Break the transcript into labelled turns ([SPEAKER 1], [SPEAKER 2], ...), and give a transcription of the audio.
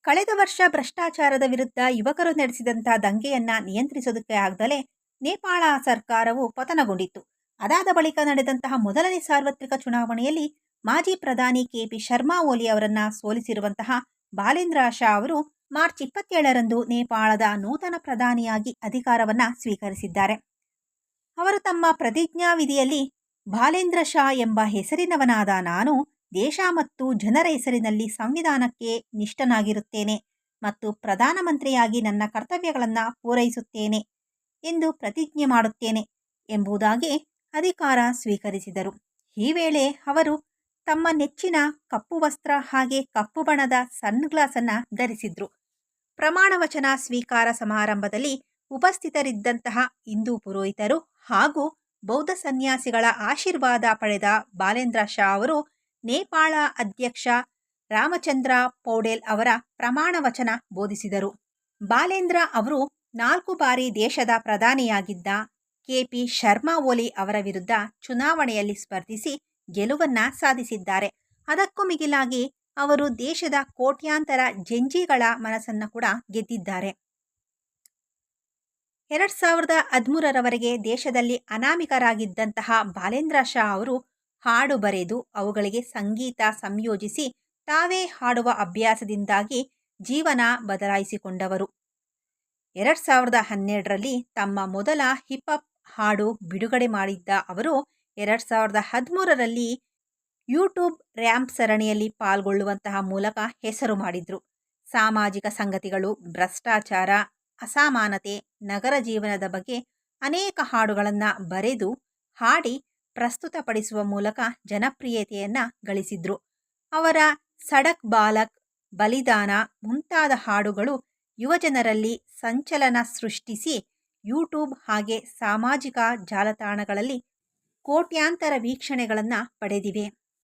[SPEAKER 1] ಕಳೆದ ವರ್ಷ ಭ್ರಷ್ಟಾಚಾರದ ವಿರುದ್ಧ ಯುವಕರು ನಡೆಸಿದಂಥ ದಂಗೆಯನ್ನ ನಿಯಂತ್ರಿಸೋದಕ್ಕೆ ಆಗದಲೇ ನೇಪಾಳ ಸರ್ಕಾರವು ಪತನಗೊಂಡಿತ್ತು. ಅದಾದ ಬಳಿಕ ನಡೆದಂತಹ ಮೊದಲನೇ ಸಾರ್ವತ್ರಿಕ ಚುನಾವಣೆಯಲ್ಲಿ ಮಾಜಿ ಪ್ರಧಾನಿ ಕೆಪಿ ಶರ್ಮಾ ಓಲಿ ಅವರನ್ನ ಸೋಲಿಸಿರುವಂತಹ ಬಾಲೇಂದ್ರ ಶಾ ಅವರು ಮಾರ್ಚ್ 27ರಂದು ನೇಪಾಳದ ನೂತನ ಪ್ರಧಾನಿಯಾಗಿ ಅಧಿಕಾರವನ್ನ ಸ್ವೀಕರಿಸಿದ್ದಾರೆ. ಅವರು ತಮ್ಮ ಪ್ರತಿಜ್ಞಾ ವಿಧಿಯಲ್ಲಿ ಬಾಲೇಂದ್ರ ಶಾ ಎಂಬ ಹೆಸರಿನವನಾದ ನಾನು ದೇಶ ಮತ್ತು ಜನರ ಹೆಸರಿನಲ್ಲಿ ಸಂವಿಧಾನಕ್ಕೆ ನಿಷ್ಠನಾಗಿರುತ್ತೇನೆ ಮತ್ತು ಪ್ರಧಾನಮಂತ್ರಿಯಾಗಿ ನನ್ನ ಕರ್ತವ್ಯಗಳನ್ನು ಪೂರೈಸುತ್ತೇನೆ ಎಂದು ಪ್ರತಿಜ್ಞೆ ಮಾಡುತ್ತೇನೆ ಎಂಬುದಾಗಿ ಅಧಿಕಾರ ಸ್ವೀಕರಿಸಿದರು. ಈ ವೇಳೆ ಅವರು ತಮ್ಮ ನೆಚ್ಚಿನ ಕಪ್ಪು ವಸ್ತ್ರ ಹಾಗೆ ಕಪ್ಪು ಬಣ್ಣದ ಸನ್ಗ್ಲಾಸ್ ಅನ್ನ ಧರಿಸಿದ್ರು. ಪ್ರಮಾಣ ವಚನ ಸ್ವೀಕಾರ ಸಮಾರಂಭದಲ್ಲಿ ಉಪಸ್ಥಿತರಿದ್ದಂತಹ ಹಿಂದೂ ಪುರೋಹಿತರು ಹಾಗೂ ಬೌದ್ಧ ಸನ್ಯಾಸಿಗಳ ಆಶೀರ್ವಾದ ಪಡೆದ ಬಾಲೇಂದ್ರ ಶಾ ಅವರು ನೇಪಾಳ ಅಧ್ಯಕ್ಷ ರಾಮಚಂದ್ರ ಪೌಡೆಲ್ ಅವರ ಪ್ರಮಾಣ ವಚನ ಬೋಧಿಸಿದರು. ಬಾಲೇಂದ್ರ ಅವರು 4 ಬಾರಿ ದೇಶದ ಪ್ರಧಾನಿಯಾಗಿದ್ದ ಕೆಪಿ ಶರ್ಮಾ ಓಲಿ ಅವರ ವಿರುದ್ಧ ಚುನಾವಣೆಯಲ್ಲಿ ಸ್ಪರ್ಧಿಸಿ ಗೆಲುವನ್ನ ಸಾಧಿಸಿದ್ದಾರೆ. ಅದಕ್ಕೂ ಮಿಗಿಲಾಗಿ ಅವರು ದೇಶದ ಕೋಟ್ಯಾಂತರ ಜಂಜಿಗಳ ಮನಸ್ಸನ್ನ ಕೂಡ ಗೆದ್ದಿದ್ದಾರೆ. 2013ರವರೆಗೆ ದೇಶದಲ್ಲಿ ಅನಾಮಿಕರಾಗಿದ್ದಂತಹ ಬಾಲೇಂದ್ರ ಶಾ ಅವರು ಹಾಡು ಬರೆದು ಅವುಗಳಿಗೆ ಸಂಗೀತ ಸಂಯೋಜಿಸಿ ತಾವೇ ಹಾಡುವ ಅಭ್ಯಾಸದಿಂದಾಗಿ ಜೀವನ ಬದಲಾಯಿಸಿಕೊಂಡವರು. 2012ರಲ್ಲಿ ತಮ್ಮ ಮೊದಲ ಹಿಪ್-ಹಾಪ್ ಹಾಡು ಬಿಡುಗಡೆ ಮಾಡಿದ್ದ ಅವರು 2013ರಲ್ಲಿ ಯೂಟ್ಯೂಬ್ ರ್ಯಾಂಪ್ ಸರಣಿಯಲ್ಲಿ ಪಾಲ್ಗೊಳ್ಳುವಂತಹ ಮೂಲಕ ಹೆಸರು ಮಾಡಿದ್ರು. ಸಾಮಾಜಿಕ ಸಂಗತಿಗಳು, ಭ್ರಷ್ಟಾಚಾರ, ಅಸಮಾನತೆ, ನಗರ ಜೀವನದ ಬಗ್ಗೆ ಅನೇಕ ಹಾಡುಗಳನ್ನು ಬರೆದು ಹಾಡಿ ಪ್ರಸ್ತುತಪಡಿಸುವ ಮೂಲಕ ಜನಪ್ರಿಯತೆಯನ್ನ ಗಳಿಸಿದ್ರು. ಅವರ ಸಡಕ್ ಬಾಲಕ್, ಬಲಿದಾನ ಮುಂತಾದ ಹಾಡುಗಳು ಯುವಜನರಲ್ಲಿ ಸಂಚಲನ ಸೃಷ್ಟಿಸಿ ಯೂಟ್ಯೂಬ್ ಹಾಗೆ ಸಾಮಾಜಿಕ ಜಾಲತಾಣಗಳಲ್ಲಿ ಕೋಟ್ಯಾಂತರ ವೀಕ್ಷಣೆಗಳನ್ನು ಪಡೆದಿವೆ.